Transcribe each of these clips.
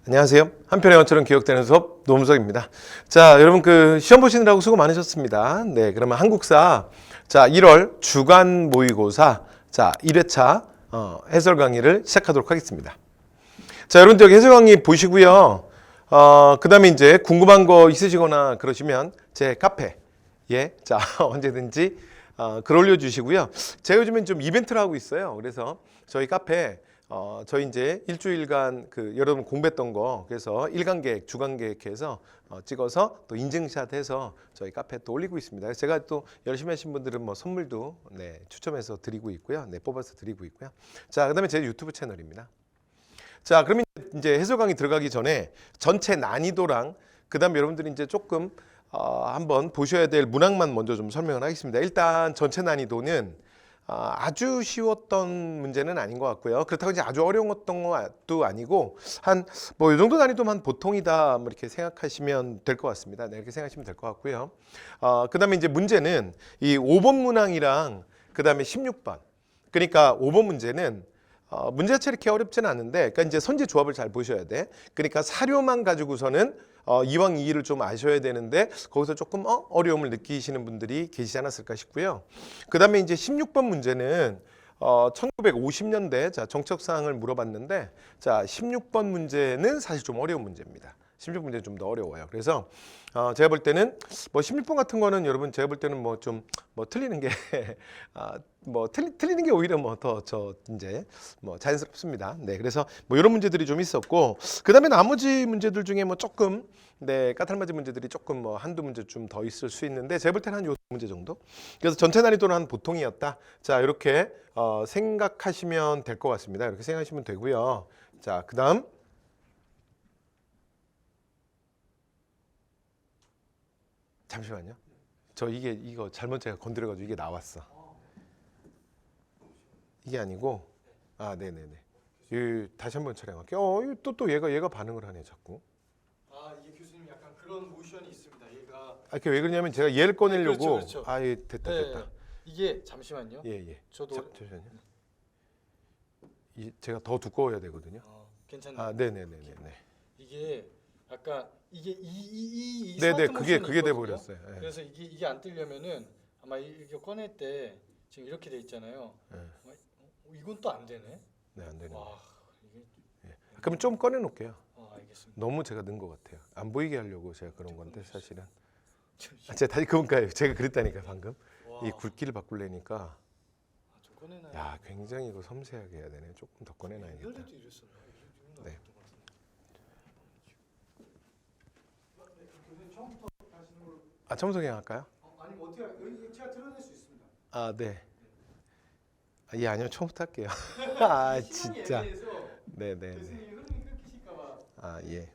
안녕하세요. 한편의 영어처럼 기억되는 수업 노무석입니다. 자, 여러분 시험 보시느라고 수고 많으셨습니다. 네, 그러면 한국사 1월 주간 모의고사 1회차 해설 강의를 시작하도록 하겠습니다. 자, 여러분 여기 해설 강의 보시고요. 그다음에 이제 궁금한 거 있으시거나 그러시면 제 카페에 언제든지 글 올려주시고요. 제가 요즘엔 좀 이벤트를 하고 있어요. 그래서 저희 카페에 저희 이제 일주일간 여러분 공부했던 거 그래서 일간 계획, 주간 계획해서 찍어서 또 인증샷 해서 저희 카페에 또 올리고 있습니다. 그래서 제가 또 열심히 하신 분들은 뭐 선물도 추첨해서 드리고 있고요. 뽑아서 드리고 있고요. 자, 그다음에 제 유튜브 채널입니다. 자, 그러면 이제 해설 강의 들어가기 전에 전체 난이도랑 그다음에 여러분들이 이제 조금 한번 보셔야 될 문항만 먼저 좀 설명을 하겠습니다. 일단 전체 난이도는 아주 쉬웠던 문제는 아닌 것 같고요. 그렇다고 이제 아주 어려웠던 것도 아니고 한 뭐 이 정도 난이도만 보통이다 뭐 이렇게 생각하시면 될 것 같습니다. 네, 이렇게 생각하시면 될 것 같고요. 그다음에 이제 문제는 이 5번 문항이랑 그다음에 16번. 그러니까 5번 문제는 문제 자체 이렇게 어렵지는 않은데, 그러니까 이제 선제 조합을 잘 보셔야 돼. 그러니까 사료만 가지고서는 이왕 이의를 좀 아셔야 되는데 거기서 조금 어려움을 느끼시는 분들이 계시지 않았을까 싶고요. 그 다음에 이제 16번 문제는 1950년대 정책사항을 물어봤는데 16번 문제는 사실 좀 어려운 문제입니다. 16번 문제는 좀 더 어려워요. 그래서 제가 볼 때는 뭐 16번 같은 거는 여러분 제가 볼 때는 뭐 좀 틀리는 게 틀리는 게 오히려 이제 자연스럽습니다. 네, 그래서 뭐 이런 문제들이 좀 있었고, 그다음에 나머지 문제들 중에 뭐 조금 까탈맞은 문제들이 조금 한두 문제 좀 더 있을 수 있는데 제가 볼 때는 한 요 문제 정도. 그래서 전체 난이도는 한 보통이었다. 자, 이렇게 생각하시면 될 것 같습니다. 이렇게 생각하시면 되고요. 자, 그다음 잠시만요. 이거 잘못 제가 건드려가지고 이게 나왔어. 이게 아니고 네네네. 다시 한번 촬영할게요. 이거 또 얘가 반응을 하네 자꾸. 이게 교수님 약간 그런 모션이 있습니다. 얘가 그게 왜 그러냐면 제가 얘를 꺼내려고. 그렇죠. 예, 됐다. 이게 잠시만요. 예. 저도 잠시만요. 제가 더 두꺼워야 되거든요. 괜찮나요? 네네네. 이게 약간 이 네네, 스마트 그게 모션이 돼 있거든요. 버렸어요. 네. 그래서 이게 안 뜨려면은 아마 이거 꺼낼 때 지금 이렇게 돼 있잖아요. 네. 이건 또 안 되네. 네, 안 되네. 와, 이게 그러면 좀 꺼내 놓을게요. 알겠습니다. 너무 제가 넣은 것 같아요. 안 보이게 하려고 제가 그런 건데 사실은. 잠시만요. 제가 다시 그건가요? 제가 그랬다니까 방금. 와. 이 굵기를 바꾸려니까. 좀 꺼내놔요. 야, 굉장히 이거 섬세하게 해야 되네. 조금 더 꺼내놔야겠다. 이날도 이랬었나? 네. 교수님 처음부터 하시는 걸로. 처음부터 그냥 할까요? 아니면 어떻게 여기 제가 드러낼 수 있습니다. 네. 아니요, 처음부터 할게요. 진짜. 네네. 교수님이 흐름이 끊기실까봐. 예.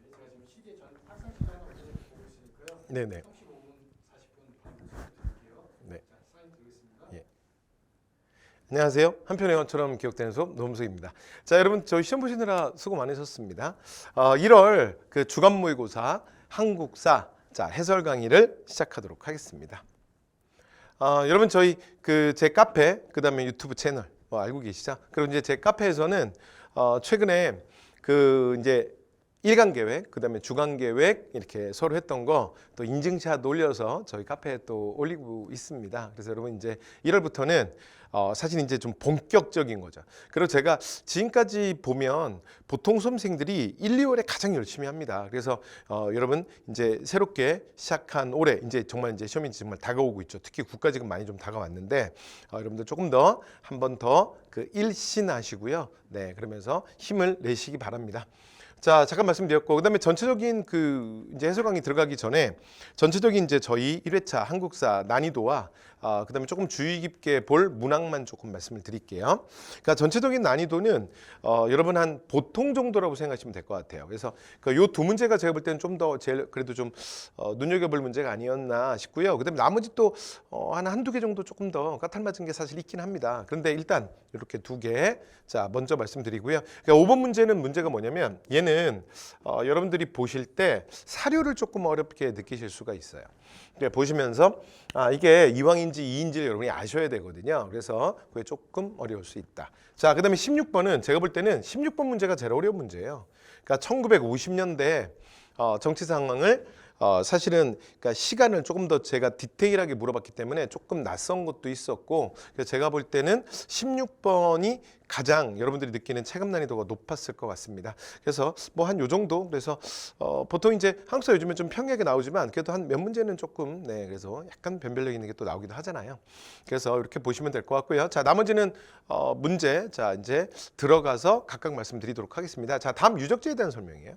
제가 지금 시계 전 학생 시간 하나 보고 있으니까요. 네네. 35분 40분 드릴게요. 네. 자, 사인 드리겠습니다. 예. 안녕하세요. 한편의 영어처럼 기억되는 수업 노무석입니다. 자, 여러분 저희 시험 보시느라 수고 많으셨습니다. 1월 주간 모의고사 한국사 해설 강의를 시작하도록 하겠습니다. 여러분 저희 제 카페 그다음에 유튜브 채널 알고 계시죠? 그리고 이제 제 카페에서는 최근에 이제 일간 계획, 그다음에 주간 계획 이렇게 서로 했던 거 또 인증샷 올려서 저희 카페에 또 올리고 있습니다. 그래서 여러분 이제 1월부터는 사실 이제 좀 본격적인 거죠. 그리고 제가 지금까지 보면 보통 수험생들이 1, 2월에 가장 열심히 합니다. 그래서 여러분 이제 새롭게 시작한 올해 이제 정말 이제 시험이 정말 다가오고 있죠. 특히 국가직은 많이 좀 다가왔는데 여러분들 조금 더 한 번 더 일신하시고요. 네, 그러면서 힘을 내시기 바랍니다. 자, 잠깐 말씀드렸고, 그다음에 전체적인 이제 해설 강의 들어가기 전에 전체적인 이제 저희 1회차 한국사 난이도와 그다음에 조금 주의 깊게 볼 문항만 조금 말씀을 드릴게요. 그러니까 전체적인 난이도는 여러분 한 보통 정도라고 생각하시면 될 것 같아요. 그래서 요 두 문제가 제가 볼 때는 좀 더 제일 그래도 좀 눈여겨볼 문제가 아니었나 싶고요. 그다음에 나머지 또 한두 개 정도 조금 더 까탈맞은 게 사실 있긴 합니다. 그런데 일단 이렇게 두 개, 먼저 말씀드리고요. 그러니까 5번 문제는 문제가 뭐냐면 얘는 여러분들이 보실 때 사료를 조금 어렵게 느끼실 수가 있어요. 보시면서 이게 이왕인지 이인지를 여러분이 아셔야 되거든요. 그래서 그게 조금 어려울 수 있다. 자, 그다음에 16번은 제가 볼 때는 16번 문제가 제일 어려운 문제예요. 그러니까 1950년대 정치 상황을 사실은 그러니까 시간을 조금 더 제가 디테일하게 물어봤기 때문에 조금 낯선 것도 있었고, 그래서 제가 볼 때는 16번이 가장 여러분들이 느끼는 체감 난이도가 높았을 것 같습니다. 그래서 뭐 한 요 정도. 그래서 보통 이제 한국사 요즘에 좀 평이하게 나오지만 그래도 한 몇 문제는 조금 그래서 약간 변별력 있는 게 또 나오기도 하잖아요. 그래서 이렇게 보시면 될 것 같고요. 자, 나머지는 문제 자 이제 들어가서 각각 말씀드리도록 하겠습니다. 자, 다음 유적지에 대한 설명이에요.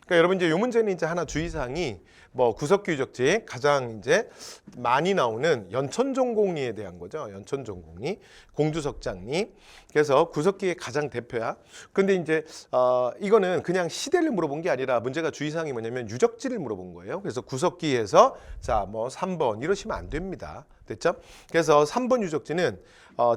그러니까 여러분 이제 이 문제는 이제 하나 주의사항이 뭐 구석기 유적지 가장 이제 많이 나오는 연천종공리에 대한 거죠. 연천종공리, 공주석장리. 그래서 구석기의 가장 대표야. 근데 이제 이거는 그냥 시대를 물어본 게 아니라 문제가 주의사항이 뭐냐면 유적지를 물어본 거예요. 그래서 구석기에서 자 뭐 3번 이러시면 안 됩니다. 됐죠? 그래서 3번 유적지는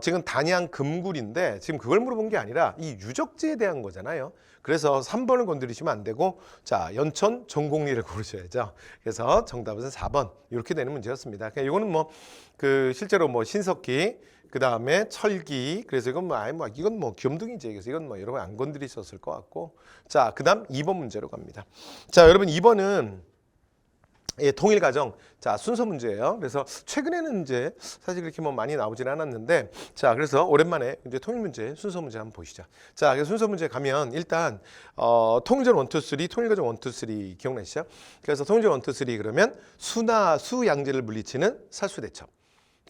지금 단양 금굴인데 지금 그걸 물어본 게 아니라 이 유적지에 대한 거잖아요. 그래서 3번을 건드리시면 안 되고 자 연천 전공리를 고르셔야죠. 그래서 정답은 4번 이렇게 되는 문제였습니다. 그러니까 이거는 뭐 그 실제로 뭐 신석기 그 다음에 철기 그래서 이건 뭐 아예 뭐 이건 뭐 귀염둥이지 그래서 이건 뭐 여러분 안 건드리셨을 것 같고 자 그다음 2번 문제로 갑니다. 자 여러분 2번은 통일 과정 자 순서 문제예요. 그래서 최근에는 이제 사실 그렇게 뭐 많이 나오지는 않았는데 자 그래서 오랜만에 이제 통일 문제 순서 문제 한번 보시죠. 자 그래서 순서 문제 가면 일단 통일전 1, 2, 3 통일 과정 1, 2, 3 기억나시죠? 그래서 통일전 1, 2, 3 그러면 수나 수양제를 물리치는 살수대첩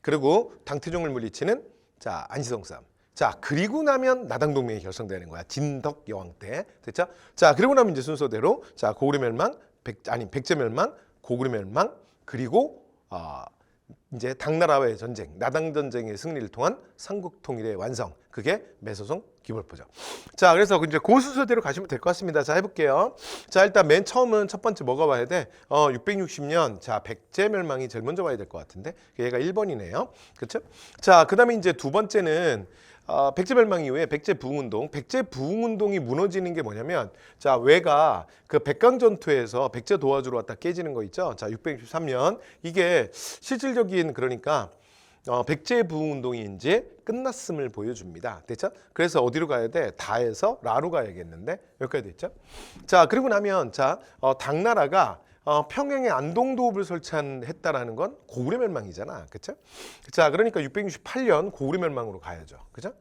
그리고 당태종을 물리치는 자 안시성 싸움. 자 그리고 나면 나당동맹이 결성되는 거야. 진덕 여왕 때 됐죠? 자 그리고 나면 이제 순서대로 자 고구려 멸망 백제 멸망 고구려 멸망 그리고 이제 당나라와의 전쟁, 나당 전쟁의 승리를 통한 삼국 통일의 완성. 그게 매소송 기벌포죠. 자, 그래서 이제 그 순서대로 가시면 될 것 같습니다. 자, 해볼게요. 자, 일단 맨 처음은 첫 번째 뭐가 와야 돼? 660년. 자, 백제 멸망이 제일 먼저 와야 될 것 같은데. 얘가 1번이네요. 그렇죠? 자, 그다음에 이제 두 번째는 백제 멸망 이후에 백제 부흥운동. 백제 부흥운동이 무너지는 게 뭐냐면 자 왜가 그 백강전투에서 백제 도와주러 왔다 깨지는 거 있죠. 자 663년 이게 실질적인 그러니까 백제 부흥운동이 이제 끝났음을 보여줍니다. 됐죠? 그래서 어디로 가야 돼? 다에서 라로 가야겠는데 여기까지 됐죠? 자 그리고 나면 자 당나라가 평양에 안동도읍을 설치했다라는 건 고구려 멸망이잖아. 그렇죠? 자, 그러니까 668년 고구려 멸망으로 가야죠. 그렇죠?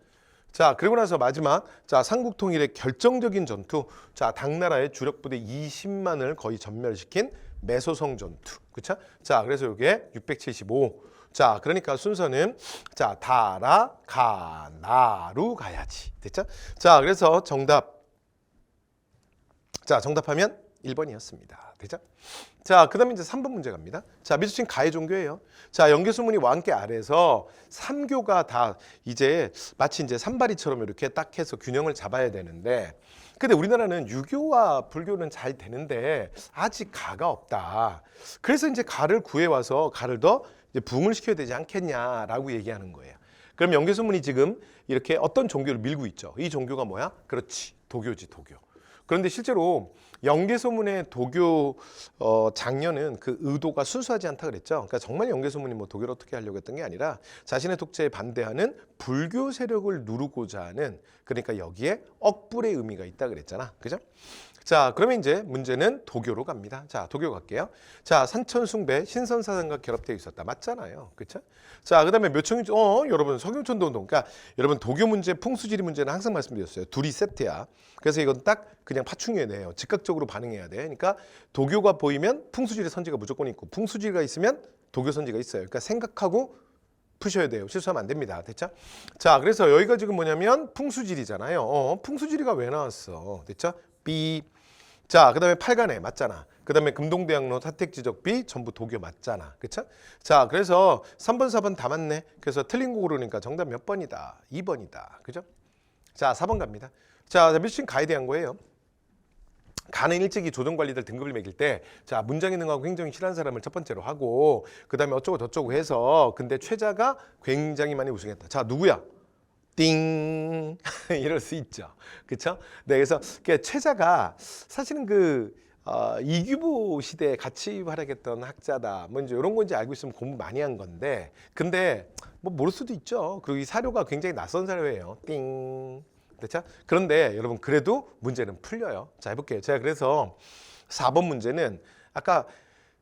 자, 그리고 나서 마지막 자, 삼국통일의 결정적인 전투. 자, 당나라의 주력 부대 20만을 거의 전멸시킨 매소성 전투. 그렇죠? 자, 그래서 이게 675. 자, 그러니까 순서는 자, 다라 가나루 가야지. 됐죠? 자, 그래서 정답. 자, 정답하면 1번이었습니다. 되죠? 자, 그 다음에 이제 3번 문제 갑니다. 자, 미소친 가해 종교예요. 자, 연개소문이 왕께 아래서 3교가 다 이제 마치 이제 산발이처럼 이렇게 딱 해서 균형을 잡아야 되는데 근데 우리나라는 유교와 불교는 잘 되는데 아직 가가 없다. 그래서 이제 가를 구해와서 가를 더 이제 부흥을 시켜야 되지 않겠냐라고 얘기하는 거예요. 그럼 연개소문이 지금 이렇게 어떤 종교를 밀고 있죠. 이 종교가 뭐야? 그렇지. 도교지, 도교. 그런데 실제로 연개소문의 도교 장녀는 그 의도가 순수하지 않다 그랬죠. 그러니까 정말 연개소문이 뭐 도교를 어떻게 하려고 했던 게 아니라 자신의 독재에 반대하는 불교 세력을 누르고자 하는 그러니까 여기에 억불의 의미가 있다 그랬잖아. 그죠? 자, 그러면 이제 문제는 도교로 갑니다. 자, 도교 갈게요. 자, 산천숭배 신선사상과 결합되어 있었다. 맞잖아요. 그렇죠? 자, 그다음에 묘청이 여러분 서경천도 운동. 그러니까 여러분 도교 문제, 풍수지리 문제는 항상 말씀드렸어요. 둘이 세트야. 그래서 이건 딱 그냥 파충해야 돼요. 즉각적으로 반응해야 돼. 그러니까 도교가 보이면 풍수지리 선지가 무조건 있고 풍수지리가 있으면 도교 선지가 있어요. 그러니까 생각하고 푸셔야 돼요. 실수하면 안 됩니다. 됐죠? 자, 그래서 여기가 지금 뭐냐면 풍수지리잖아요. 풍수지리가 왜 나왔어? 됐죠? B. 자, 그다음에 팔간에 맞잖아. 그다음에 금동대학로 사택지적비 전부 도교 맞잖아. 그렇죠? 자, 그래서 3번 4번 다 맞네. 그래서 틀린 거 고르니까 정답 몇 번이다? 2번이다. 그죠? 자, 4번 갑니다. 자, 미신 가에 대한 거예요. 가는 일찍이 조정관리들 등급을 매길 때, 자, 문장에 능하고 행정이 실한 사람을 첫 번째로 하고, 그 다음에 어쩌고 저쩌고 해서, 근데 최자가 굉장히 많이 우승했다. 자, 누구야? 띵! 이럴 수 있죠. 그쵸? 네, 그래서 최자가 사실은 이규보 시대에 같이 활약했던 학자다. 뭐 이제 이런 건지 알고 있으면 공부 많이 한 건데, 근데 뭐 모를 수도 있죠. 그리고 이 사료가 굉장히 낯선 사료예요. 띵. 그렇죠? 그런데 여러분 그래도 문제는 풀려요. 자, 해볼게요. 제가 그래서 4번 문제는 아까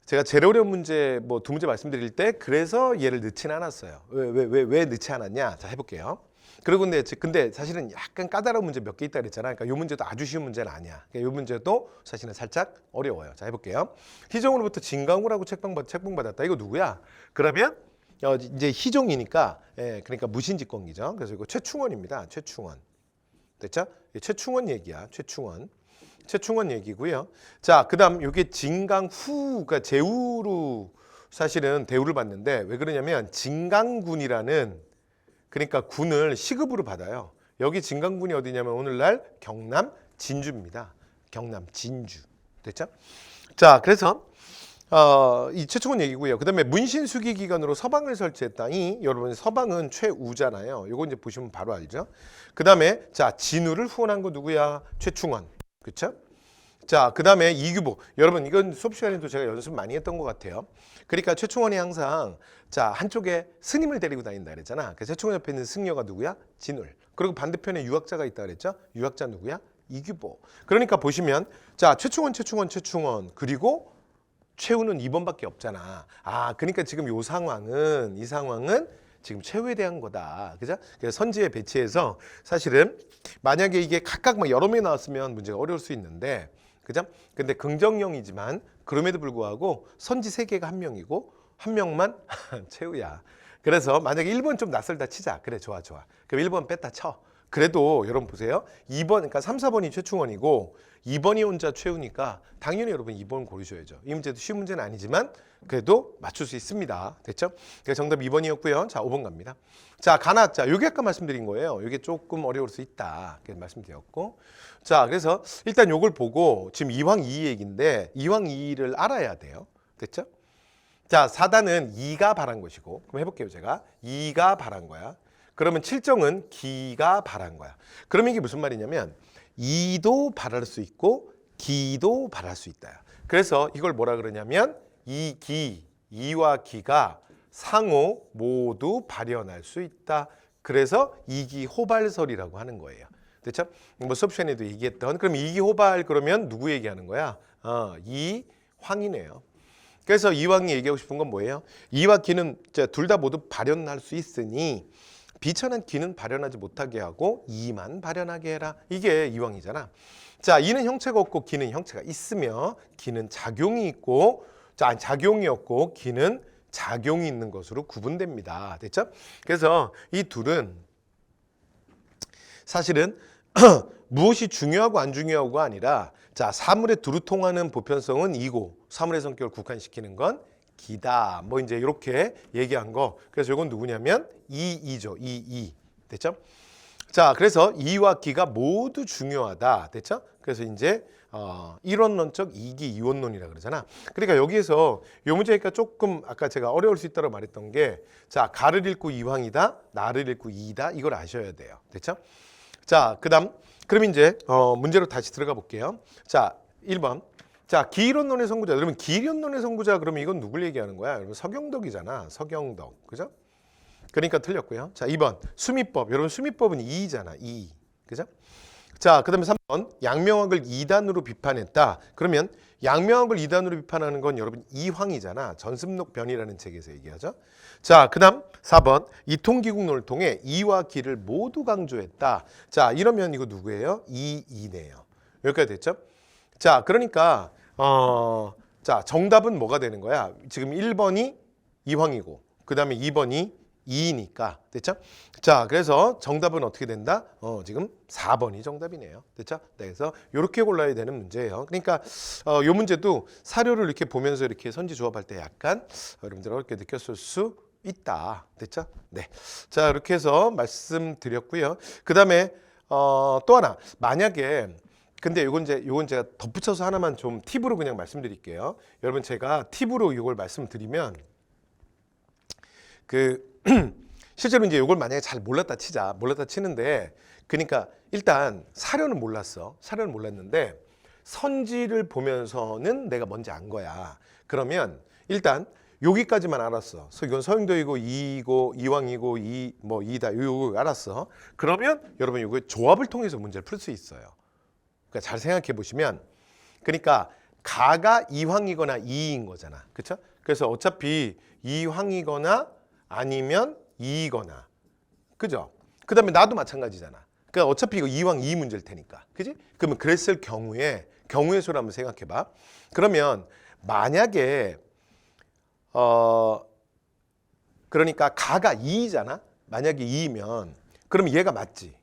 제가 제일 어려운 문제 뭐 두 문제 말씀드릴 때 그래서 얘를 넣지는 않았어요. 왜 넣지 않았냐? 자, 해볼게요. 그리고 근데 사실은 약간 까다로운 문제 몇 개 있다 그랬잖아요. 그러니까 이 문제도 아주 쉬운 문제는 아니야. 그러니까 이 문제도 사실은 살짝 어려워요. 자, 해볼게요. 희종으로부터 진강우라고 책봉 받았다. 이거 누구야? 그러면 이제 희종이니까, 예, 그러니까 무신직권기죠. 그래서 이거 최충원입니다. 최충원. 됐죠? 최충원 얘기야. 최충원 얘기고요. 자, 그다음 이게 진강후가 제후로 사실은 대우를 받는데 왜 그러냐면 진강군이라는, 그러니까 군을 시급으로 받아요. 여기 진강군이 어디냐면 오늘날 경남 진주입니다. 경남 진주. 됐죠? 자, 그래서 이 최충원 얘기고요. 그다음에 문신수기 기관으로 서방을 설치했다. 이 여러분 서방은 최우잖아요. 요거 이제 보시면 바로 알죠. 그다음에 자, 진우를 후원한 거 누구야? 최충원. 그렇죠? 자, 그다음에 이규보. 여러분 이건 수업 시간에도 제가 연습 많이 했던 것 같아요. 그러니까 최충원이 항상 자, 한쪽에 스님을 데리고 다닌다 그랬잖아. 그래서 최충원 옆에 있는 승려가 누구야? 진울. 그리고 반대편에 유학자가 있다 그랬죠? 유학자 누구야? 이규보. 그러니까 보시면 자, 최충원 그리고 최후는 2번밖에 없잖아. 아, 그러니까 지금 이 상황은 지금 최후에 대한 거다. 그죠? 그래서 선지에 배치해서 사실은 만약에 이게 각각 막 여러 명 나왔으면 문제가 어려울 수 있는데, 그죠? 근데 긍정형이지만 그럼에도 불구하고 선지 3개가 한 명이고 한 명만 최후야. 그래서 만약에 1번 좀 낯설다 치자. 그래, 좋아. 그럼 1번 뺐다 쳐. 그래도 여러분 보세요. 2번, 그러니까 3, 4번이 최충원이고 2번이 혼자 최후니까 당연히 여러분 2번 고르셔야죠. 이 문제도 쉬운 문제는 아니지만 그래도 맞출 수 있습니다. 됐죠? 그래서 정답 2번이었고요. 자, 5번 갑니다. 자, 가나. 자, 요게 아까 말씀드린 거예요. 요게 조금 어려울 수 있다. 이렇게 말씀드렸고. 자, 그래서 일단 요걸 보고 지금 이황 이의 얘기인데 이황 이의를 알아야 돼요. 됐죠? 자, 4단은 이가 바란 것이고, 그럼 해볼게요. 제가 이가 바란 거야. 그러면 7정은 기가 바란 거야. 그러면 이게 무슨 말이냐면 이도 바랄 수 있고 기도 바랄 수 있다. 그래서 이걸 뭐라 그러냐면 이와 기가 상호 모두 발현할 수 있다. 그래서 이기호발설이라고 하는 거예요. 됐죠? 뭐 수업 시간에도 얘기했던, 그럼 이기호발 그러면 누구 얘기하는 거야? 이황이네요. 그래서 이황이 얘기하고 싶은 건 뭐예요? 이와 기는 둘 다 모두 발현할 수 있으니 비천한 기는 발현하지 못하게 하고 이만 발현하게 해라. 이게 이황이잖아. 자, 이는 형체가 없고 기는 형체가 있으며 기는 작용이 있고, 자, 작용이 없고 기는 작용이 있는 것으로 구분됩니다. 됐죠? 그래서 이 둘은 사실은 무엇이 중요하고 안 중요하고가 아니라, 자, 사물의 두루 통하는 보편성은 이고 사물의 성격을 국한시키는 건 기다. 뭐 이제 이렇게 얘기한 거. 그래서 이건 누구냐면 이죠. 이. 됐죠? 자, 그래서 이와 기가 모두 중요하다. 됐죠? 그래서 이제 일원론적 이기 이원론이라 그러잖아. 그러니까 여기에서 요 문제니까 조금 아까 제가 어려울 수 있다고 말했던 게, 자, 가를 읽고 이황이다, 나를 읽고 이다. 이걸 아셔야 돼요. 됐죠? 자, 그다음 그럼 이제 문제로 다시 들어가 볼게요. 자, 1번. 자, 기이론론의 선구자. 그러면 기이론론의 선구자 그러면 이건 누굴 얘기하는 거야? 여러분 서경덕이잖아. 서경덕. 그죠? 그러니까 틀렸고요. 자, 2번. 수미법. 여러분 수미법은 이이잖아. 이. 그죠? 자, 그다음에 3번. 양명학을 이단으로 비판했다. 그러면 양명학을 이단으로 비판하는 건 여러분 이황이잖아. 전습록변이라는 책에서 얘기하죠. 자, 그다음 4번. 이통기국론을 통해 이와 기를 모두 강조했다. 자, 이러면 이거 누구예요? 이네요. 여기까지 됐죠? 자, 그러니까 자, 정답은 뭐가 되는 거야? 지금 1번이 이황이고 그다음에 2번이 이니까. 됐죠? 자, 그래서 정답은 어떻게 된다? 지금 4번이 정답이네요. 됐죠? 네, 그래서 이렇게 골라야 되는 문제예요. 그러니까 이 문제도 사료를 이렇게 보면서 이렇게 선지 조합할 때 약간 여러분들 어렵게 느꼈을 수 있다. 됐죠? 네. 자, 이렇게 해서 말씀드렸고요. 그다음에 또 하나. 만약에 근데 요건 제가 덧붙여서 하나만 좀 팁으로 그냥 말씀드릴게요. 여러분 제가 팁으로 이걸 말씀드리면 실제로 이제 이걸 만약에 잘 몰랐다 치는데, 그러니까 일단 사료는 몰랐는데 선지를 보면서는 내가 뭔지 안 거야. 그러면 일단 여기까지만 알았어. 그래서 이건 서형도이고 이고 이왕이고 이 뭐 이다 요거 알았어. 그러면 여러분 이거 조합을 통해서 문제를 풀 수 있어요. 그러니까 잘 생각해 보시면 그러니까 가가 이황이거나 이인 거잖아. 그렇죠? 그래서 어차피 이황이거나 아니면 이이거나. 그죠? 그다음에 나도 마찬가지잖아. 그러니까 어차피 이거 이황 이 문제일 테니까. 그지? 그러면 그랬을 경우에 경우의 수를 한번 생각해 봐. 그러면 만약에 그러니까 가가 2잖아. 만약에 2면 그러면 얘가 맞지.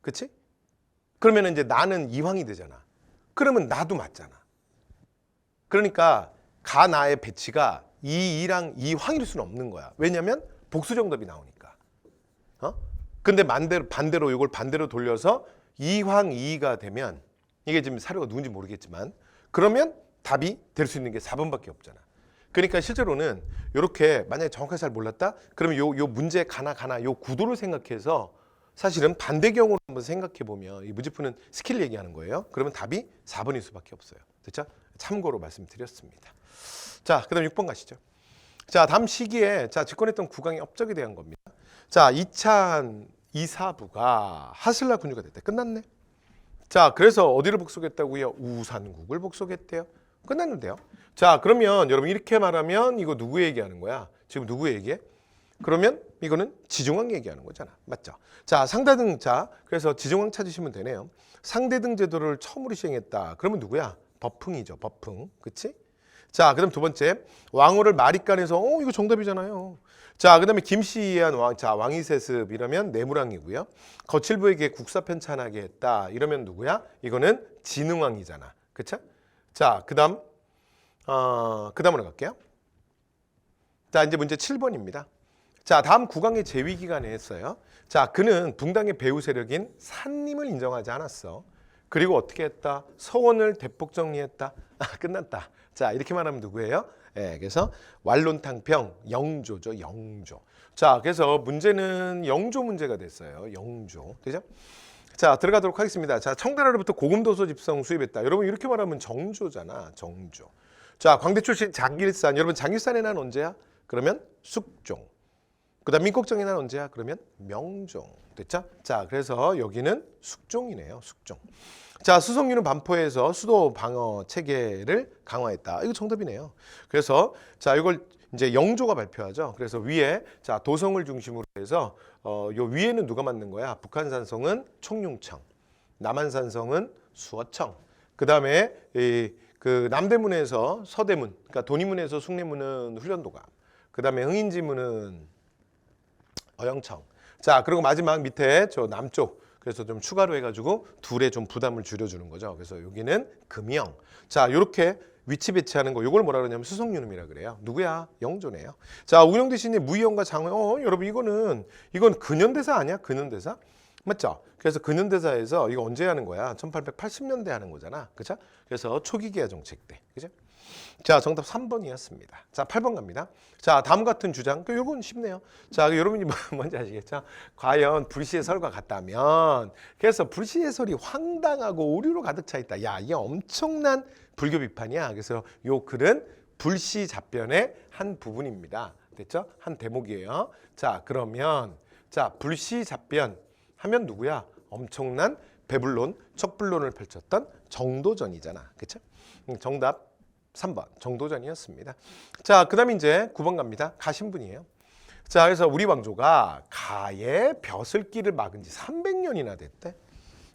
그치? 그러면 이제 나는 이황이 되잖아. 그러면 나도 맞잖아. 그러니까 가 나의 배치가 이랑 이황일 수는 없는 거야. 왜냐면 복수 정답이 나오니까. 근데 반대로 이걸 반대로 돌려서 이황 이가 되면 이게 지금 사료가 누군지 모르겠지만 그러면 답이 될 수 있는 게 4번밖에 없잖아. 그러니까 실제로는 이렇게 만약에 정확하게 잘 몰랐다? 그러면 요 문제 가나 요 구도를 생각해서 사실은 반대 경우로 한번 생각해 보면 이 문제 푸는 스킬 얘기하는 거예요. 그러면 답이 4번일 수밖에 없어요. 됐죠? 참고로 말씀드렸습니다. 자, 그다음 6번 가시죠. 자, 다음 시기에 자, 집권했던 국왕의 업적에 대한 겁니다. 자, 이찬 이사부가 하슬라 군주가 됐대. 끝났네. 자, 그래서 어디를 복속했다고요? 우산국을 복속했대요. 끝났는데요. 자, 그러면 여러분 이렇게 말하면 이거 누구 얘기하는 거야? 지금 누구 얘기해? 그러면 이거는 지중왕 얘기하는 거잖아. 맞죠? 자, 상대등 자, 그래서 지중왕 찾으시면 되네요. 상대등 제도를 처음으로 시행했다. 그러면 누구야? 버풍이죠. 버풍. 그치? 자, 그다음 두 번째. 왕후를 마리간에서 이거 정답이잖아요. 자, 그다음에 김씨의한 왕, 자, 왕이세습 이러면 내무랑이고요. 거칠부에게 국사 편찬하게 했다. 이러면 누구야? 이거는 진흥왕이잖아. 그쵸? 자, 그다음으로 갈게요. 자, 이제 문제 7번입니다. 자, 다음 국왕의 재위 기간에 했어요. 자, 그는 붕당의 배후 세력인 산림을 인정하지 않았어. 그리고 어떻게 했다? 서원을 대폭 정리했다. 끝났다. 자, 이렇게 말하면 누구예요? 예, 그래서 완론탕평 영조죠. 영조. 자, 그래서 문제는 영조 문제가 됐어요. 영조. 되죠? 자, 들어가도록 하겠습니다. 자, 청나라로부터 고금도서 집성 수입했다. 여러분 이렇게 말하면 정조잖아. 정조. 자, 광대 출신 장길산. 여러분 장길산의 난 언제야? 그러면 숙종. 그다음 민국정의 난 언제야? 그러면 명종. 됐죠? 자, 그래서 여기는 숙종이네요. 숙종. 자, 수성유는 반포에서 수도 방어 체계를 강화했다. 이거 정답이네요. 그래서 자, 이걸 이제 영조가 발표하죠. 그래서 위에 자, 도성을 중심으로 해서 요 위에는 누가 만든 거야? 북한산성은 총융청, 남한산성은 수어청. 그다음에 그 남대문에서 서대문, 그러니까 돈이문에서 숭례문은 훈련도감. 그다음에 흥인지문은 어영청. 자, 그리고 마지막 밑에 저 남쪽. 그래서 좀 추가로 해가지고 둘의 좀 부담을 줄여주는 거죠. 그래서 여기는 금영. 자, 이렇게 위치 배치하는 거. 이걸 뭐라 그러냐면 수성유num이라 그래요. 누구야? 영조네요. 자, 우영 대신에 무의영과 장호. 여러분 이건 근현대사 아니야? 근현대사? 맞죠? 그래서 근현대사에서 이거 언제 하는 거야? 1880년대 하는 거잖아. 그죠? 그래서 초기 기아 정책 때. 그죠? 자, 정답 3번이었습니다. 자, 8번 갑니다. 자, 다음 같은 주장. 이건 쉽네요. 자, 여러분이 뭔지 아시겠죠? 과연 불시해설과 같다면 그래서 불시해설이 황당하고 오류로 가득 차 있다. 야, 이게 엄청난 불교 비판이야. 그래서 요 글은 불시잡변의 한 부분입니다. 됐죠? 한 대목이에요. 자, 그러면 자, 불시잡변 하면 누구야? 엄청난 배불론, 척불론을 펼쳤던 정도전이잖아. 그렇죠? 정답 3번 정도전이었습니다. 자, 그다음 이제 9번 갑니다. 가신분이에요. 자, 그래서 우리 왕조가 가의 벼슬길을 막은 지 300년이나 됐대.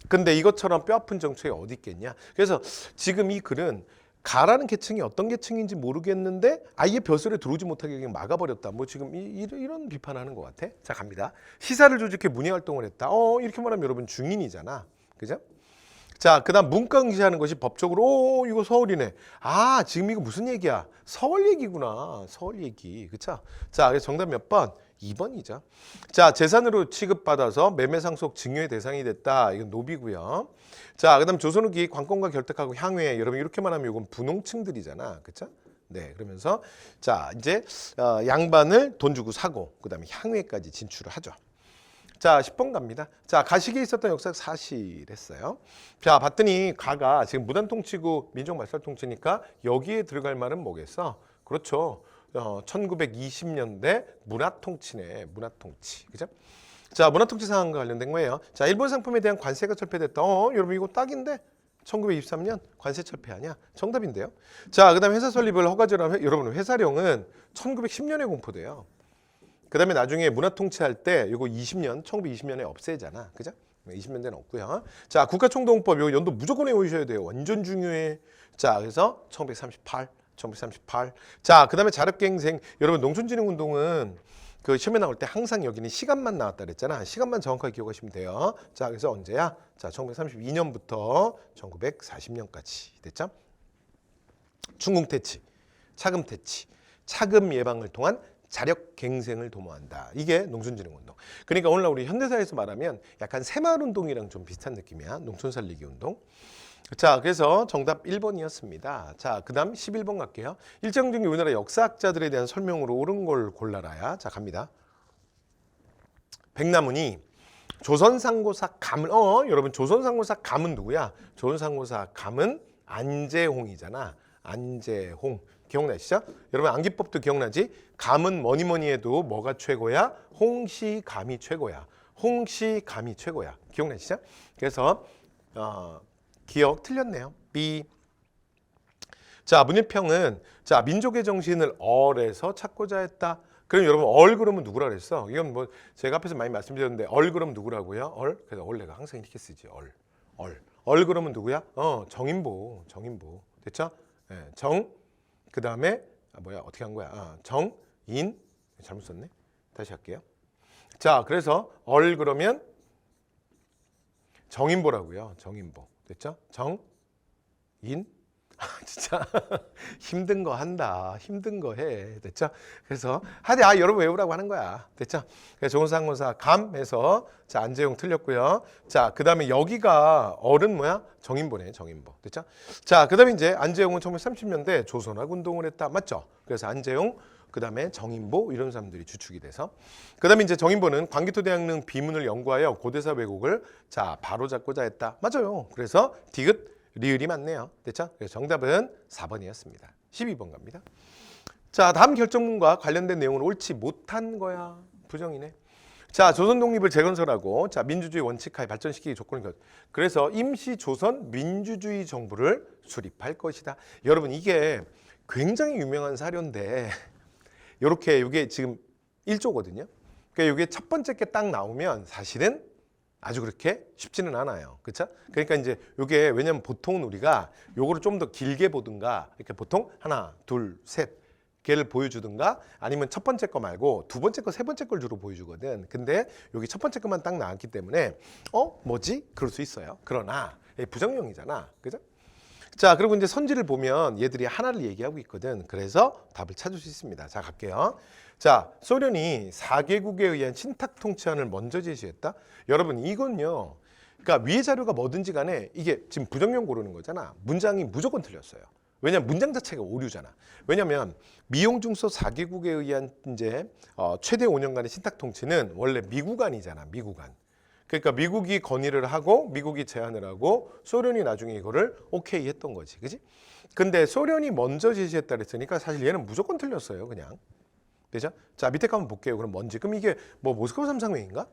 근데 이것처럼 뼈아픈 정책이 어디 있겠냐. 그래서 지금 이 글은 가라는 계층이 어떤 계층인지 모르겠는데 아예 벼슬에 들어오지 못하게 그냥 막아버렸다. 뭐 지금 이런 비판하는 것 같아. 자, 갑니다. 시사를 조직해 문예활동을 했다. 이렇게 말하면 여러분 중인이잖아. 그죠? 자, 그다음 문과 응시하는 것이 법적으로 이거 서울이네. 아, 지금 이거 무슨 얘기야? 서울 얘기구나. 서울 얘기. 그쵸? 자, 그래서 정답 몇 번? 2번이죠. 자, 재산으로 취급받아서 매매 상속 증여의 대상이 됐다. 이건 노비고요. 자, 그다음 조선 후기 관건과 결탁하고 향후에 여러분 이렇게만 하면 이건 분홍층들이잖아. 그쵸? 네, 그러면서 자, 이제 양반을 돈 주고 사고 그다음에 향후에까지 진출을 하죠. 자, 10번 갑니다. 자, 가시기에 있었던 역사가 사실했어요. 자, 봤더니 가가 지금 무단통치고 민족말살통치니까 여기에 들어갈 말은 뭐겠어? 그렇죠. 1920년대 문화통치네. 문화통치. 그죠? 자, 문화통치 상황과 관련된 거예요. 자, 일본 상품에 대한 관세가 철폐됐다. 여러분 이거 딱인데? 1923년 관세 철폐 아니야? 정답인데요. 자, 그다음에 회사 설립을 허가제로 하면 여러분 회사령은 1910년에 공포돼요. 그다음에 나중에 문화통치할 때 이거 1920년에 없애잖아. 그죠? 20년대는 없고요. 자, 국가총동법 요 연도 무조건 외우셔야 돼요. 완전 중요해. 자, 그래서 1938. 자, 그다음에 자력갱생. 여러분 농촌진흥운동은 그 시험에 나올 때 항상 여기는 시간만 나왔다 그랬잖아. 시간만 정확하게 기억하시면 돼요. 자, 그래서 언제야? 자, 1932년부터 1940년까지 됐죠? 춘궁퇴치, 차금퇴치, 차금 예방을 통한 자력갱생을 도모한다. 이게 농촌진흥운동. 그러니까 오늘날 우리 현대사에서 말하면 약간 새마을운동이랑 좀 비슷한 느낌이야. 농촌살리기 운동. 자, 그래서 정답 1번이었습니다. 자, 그 다음 11번 갈게요. 일정 중에 우리나라 역사학자들에 대한 설명으로 옳은 걸 골라라야. 자, 갑니다. 백나문이 조선상고사 감은 여러분 조선상고사 감은 누구야? 조선상고사 감은 안재홍이잖아. 안재홍. 기억나시죠? 여러분 암기법도 기억나지? 감은 뭐니 해도 뭐가 최고야? 홍시감이 최고야. 홍시감이 최고야. 기억나시죠? 그래서 기억 틀렸네요. B. 자, 문일평은 자 민족의 정신을 얼에서 찾고자 했다. 그럼 여러분 얼 그러면 누구라 그랬어? 이건 뭐 제가 앞에서 많이 말씀드렸는데 얼 그러면 누구라고요? 얼. 그래서 얼 내가 항상 이렇게 쓰지. 얼 그러면 누구야? 정인보. 됐죠? 네, 그 다음에 어떻게 한 거야? 정인. 잘못 썼네. 다시 할게요. 자, 그래서 얼 그러면 정인보라고요. 정인보. 됐죠? 정인. 진짜 힘든 거 한다. 힘든 거 해. 됐죠? 그래서 여러분 외우라고 하는 거야. 됐죠? 그래서 조선상고사 감해서 자, 안재용 틀렸고요. 자, 그다음에 여기가 얼은 뭐야? 정인보네. 정인보. 됐죠? 자, 그다음에 이제 안재용은 1930년대 조선학 운동을 했다. 맞죠? 그래서 안재용 그다음에 정인보 이런 사람들이 주축이 돼서 그다음에 이제 정인보는 광개토대왕릉 비문을 연구하여 고대사 왜곡을 자, 바로잡고자 했다. 맞아요. 그래서 디귿 리을이 맞네요. 됐죠? 그래서 정답은 4번이었습니다. 12번 갑니다. 자, 다음 결정문과 관련된 내용은 옳지 못한 거야. 부정이네. 자, 조선 독립을 재건설하고 자, 민주주의 원칙하에 발전시키기 조건을 그래서 임시 조선 민주주의 정부를 수립할 것이다. 여러분 이게 굉장히 유명한 사료인데 이렇게 이게 지금 1조거든요. 그러니까 이게 첫 번째 게 딱 나오면 사실은 아주 그렇게 쉽지는 않아요. 그렇죠? 그러니까 이제 이게 왜냐면 보통은 우리가 요거를 좀 더 길게 보든가 이렇게 보통 하나, 둘, 셋 개를 보여주든가 아니면 첫 번째 거 말고 두 번째 거, 세 번째 걸 주로 보여주거든. 근데 여기 첫 번째 것만 딱 나왔기 때문에 뭐지? 그럴 수 있어요. 그러나 부정형이잖아. 그죠? 자, 그리고 이제 선지를 보면 얘들이 하나를 얘기하고 있거든. 그래서 답을 찾을 수 있습니다. 자, 갈게요. 자, 소련이 4개국에 의한 신탁 통치안을 먼저 제시했다. 여러분 이건요. 그러니까 위의 자료가 뭐든지 간에 이게 지금 부정형 고르는 거잖아. 문장이 무조건 틀렸어요. 왜냐면 문장 자체가 오류잖아. 왜냐면 미용중소 4개국에 의한 이제 최대 5년간의 신탁 통치는 원래 미국안이잖아. 미국안. 그러니까 미국이 건의를 하고 미국이 제안을 하고 소련이 나중에 이거를 오케이 했던 거지. 그지? 근데 소련이 먼저 제시했다 그랬으니까 사실 얘는 무조건 틀렸어요. 그냥. 되죠? 자, 밑에 거 한번 볼게요. 그럼 뭔지. 그럼 이게 뭐 모스크바 삼상회의인가?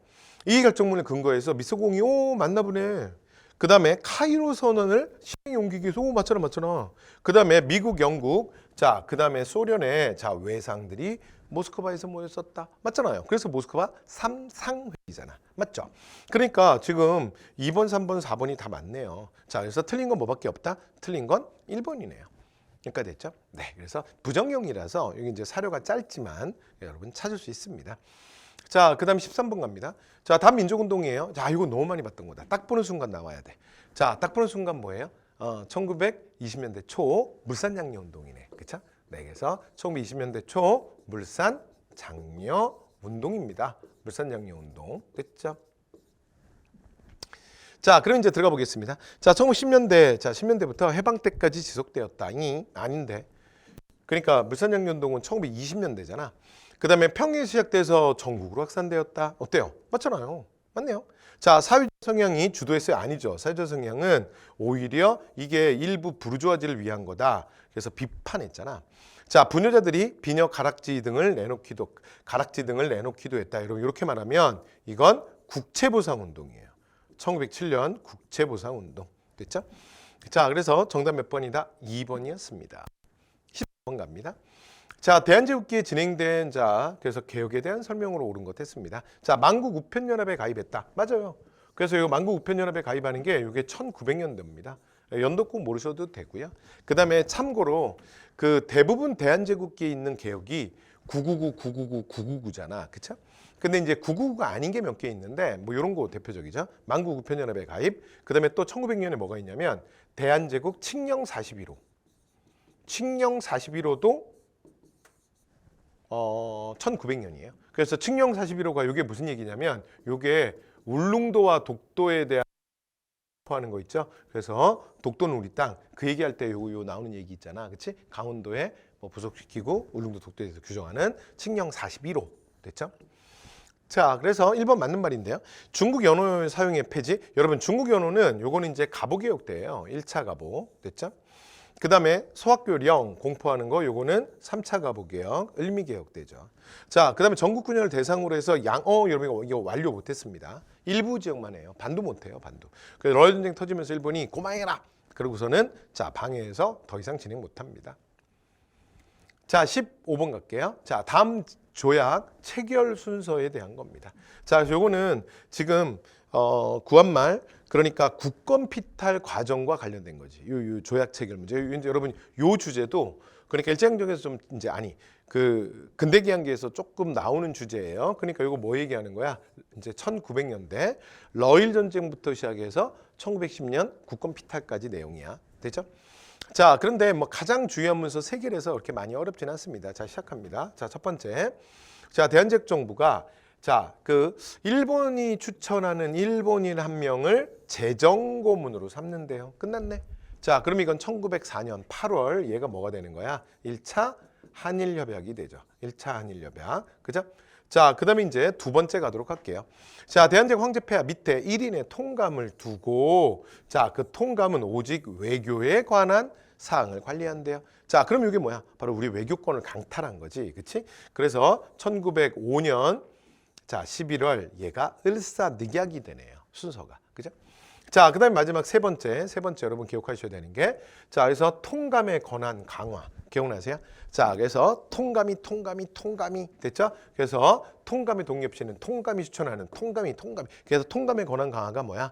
이 결정문을 근거해서 미소공이 맞나 보네. 그 다음에 카이로 선언을 시행에 옮기기 위해서 맞잖아. 그 다음에 미국, 영국, 자, 그 다음에 소련의 자 외상들이 모스크바에서 모였었다. 맞잖아요. 그래서 모스크바 삼상회의잖아. 맞죠? 그러니까 지금 2번, 3번, 4번이 다 맞네요. 자, 그래서 틀린 건 뭐밖에 없다? 틀린 건 1번이네요. 그러니까 됐죠? 네, 그래서 부정형이라서 여기 이제 사료가 짧지만 여러분 찾을 수 있습니다. 자, 그다음 13번 갑니다. 자, 다음 민족운동이에요. 자, 이거 너무 많이 봤던 거다. 딱 보는 순간 나와야 돼. 자, 딱 보는 순간 뭐예요? 1920년대 초 물산 장려 운동이네. 그렇죠? 네, 그래서 1920년대 초 물산 장려 운동입니다. 물산 장려 운동. 됐죠? 자, 그럼 이제 들어가 보겠습니다. 자, 1910년대, 자, 10년대부터 해방 때까지 지속되었다. 아닌데. 그러니까 물산장려운동은 1920년대잖아. 그 다음에 평양에 시작돼서 전국으로 확산되었다. 어때요? 맞잖아요. 맞네요. 자, 사회주의 성향이 주도했어요? 아니죠. 사회주의 성향은 오히려 이게 일부 부르주아지를 위한 거다. 그래서 비판했잖아. 자, 부녀자들이 비녀 가락지 등을 내놓기도 했다. 여러분 이렇게 말하면 이건 국채보상운동이에요. 1907년 국채보상운동. 됐죠? 자, 그래서 정답 몇 번이다? 2번이었습니다. 10번 갑니다. 자, 대한제국기에 진행된 그래서 개혁에 대한 설명으로 옳은 것 했습니다. 자, 만국우편연합에 가입했다. 맞아요. 그래서 이 만국우편연합에 가입하는 게 이게 1900년도입니다. 연도 꼭 모르셔도 되고요. 그 다음에 참고로 그 대부분 대한제국기에 있는 개혁이 999, 999잖아. 그쵸? 근데 이제 999가 아닌 게 몇 개 있는데 뭐 이런 거 대표적이죠. 만국우편연합에 가입. 그 다음에 또 1900년에 뭐가 있냐면 대한제국 칙령 41호. 칙령 41호도 1900년이에요. 그래서 칙령 41호가 이게 무슨 얘기냐면 이게 울릉도와 독도에 대한 하는 거 있죠. 그래서 독도는 우리 땅. 그 얘기할 때 요 나오는 얘기 있잖아. 그렇지? 강원도에 뭐 부속시키고 울릉도 독도에 대해서 규정하는 칙령 41호. 됐죠? 자, 그래서 1번 맞는 말인데요. 중국 연호 사용의 폐지. 여러분 중국 연호는 요거는 이제 갑오개혁 때예요. 1차 갑오. 됐죠? 그 다음에 소학교령 공포하는 거 요거는 3차 갑오개혁, 을미개혁되죠. 자, 그 다음에 전국군현을 대상으로 해서 여러분 이거 완료 못했습니다. 일부 지역만 해요. 반도 못해요. 반도. 그래서 러일 전쟁 터지면서 일본이 고마해라. 그러고서는 자 방해해서 더 이상 진행 못합니다. 자, 15번 갈게요. 자, 다음 조약 체결 순서에 대한 겁니다. 자, 요거는 지금 구한말 그러니까 국권 피탈 과정과 관련된 거지. 요 조약 체결 문제. 이제 여러분 요 주제도 그러니까 일제강점기에서 좀 이제 그 근대기한기에서 조금 나오는 주제예요. 그러니까 이거 뭐 얘기하는 거야? 이제 1900년대 러일 전쟁부터 시작해서 1910년 국권 피탈까지 내용이야. 되죠? 자, 그런데 뭐 가장 중요한 문서 3개라서 그렇게 많이 어렵진 않습니다. 자, 시작합니다. 자, 첫 번째. 자, 대한제국 정부가 자, 그 일본이 추천하는 일본인 1명을 재정고문으로 삼는데요. 끝났네. 자, 그럼 이건 1904년 8월 얘가 뭐가 되는 거야? 1차 한일협약이 되죠. 1차 한일협약. 그죠? 자, 그 다음에 이제 두 번째 가도록 할게요. 자, 대한제국 황제폐하 밑에 1인의 통감을 두고 자, 그 통감은 오직 외교에 관한 사항을 관리한대요. 자, 그럼 이게 뭐야? 바로 우리 외교권을 강탈한 거지. 그치? 그래서 1905년 자, 11월 얘가 을사늑약이 되네요. 순서가. 그죠? 자, 그다음에 마지막 세 번째 여러분 기억하셔야 되는 게 자, 그래서 통감의 권한 강화. 기억나세요? 자, 그래서 통감이 됐죠? 그래서 통감의 독립시는 통감이 추천하는 통감이. 그래서 통감의 권한 강화가 뭐야?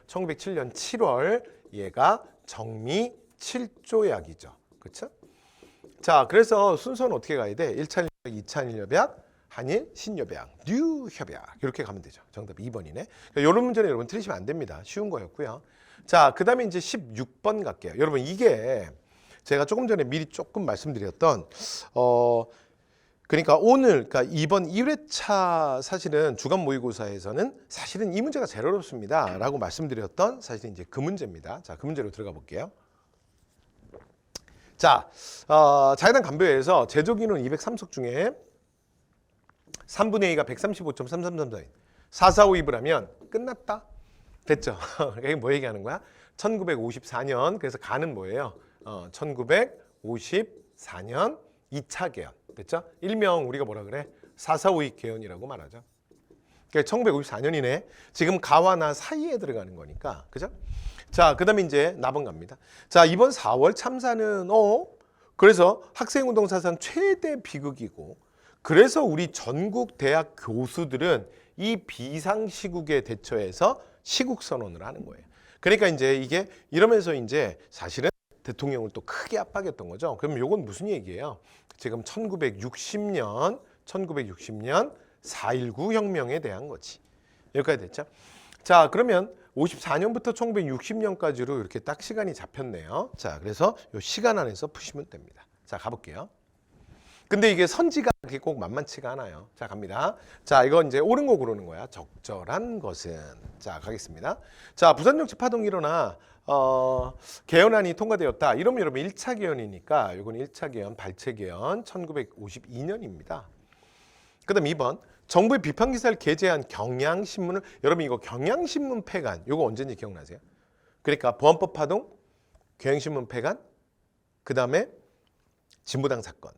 1907년 7월 얘가 정미 7조약이죠. 그렇죠? 자, 그래서 순서는 어떻게 가야 돼? 1차 한일협약, 2차 한일협약, 한일 신협약, 뉴협약 이렇게 가면 되죠. 정답 2번이네. 그러니까 이런 문제는 여러분 틀리시면 안 됩니다. 쉬운 거였고요. 자, 그 다음에 이제 16번 갈게요. 여러분 이게 제가 조금 전에 미리 조금 말씀드렸던 그러니까 그러니까 이번 1회차 사실은 주간 모의고사에서는 사실은 이 문제가 제일 어렵습니다. 라고 말씀드렸던 사실은 이제 그 문제입니다. 자, 그 문제로 들어가 볼게요. 자, 자유당 간부회에서 제조기는 203석 중에 3분의 2가 135.3334인 445입을 하면 끝났다. 됐죠? 이게 뭐 얘기하는 거야? 1954년 그래서 가는 뭐예요? 1954년 2차 개헌. 됐죠? 일명 우리가 뭐라 그래? 445입 개헌이라고 말하죠. 그러니까 1954년이네. 지금 가와 나 사이에 들어가는 거니까. 그죠? 자, 그다음에 이제 나번 갑니다. 자, 이번 4월 참사는 그래서 학생운동 사상 최대 비극이고 그래서 우리 전국 대학 교수들은 이 비상시국에 대처해서 시국선언을 하는 거예요. 그러니까 이제 이게 이러면서 이제 사실은 대통령을 또 크게 압박했던 거죠. 그럼 이건 무슨 얘기예요? 지금 1960년 4.19 혁명에 대한 거지. 여기까지 됐죠? 자, 그러면 54년부터 1960년까지로 이렇게 딱 시간이 잡혔네요. 자, 그래서 이 시간 안에서 푸시면 됩니다. 자, 가볼게요. 근데 이게 선지가 그렇게 꼭 만만치가 않아요. 자, 갑니다. 자, 이건 이제 옳은 거 고르는 거야. 적절한 것은. 자, 가겠습니다. 자, 부산정치 파동이 일어나 개헌안이 통과되었다. 이러면 여러분 1차 개헌이니까 이건 1차 개헌, 발췌 개헌 1952년입니다. 그 다음 2번. 정부의 비판 기사를 게재한 경향신문을 여러분 이거 경향신문 폐간 이거 언제인지 기억나세요? 그러니까 보안법 파동, 경향신문 폐간, 그 다음에 진보당 사건.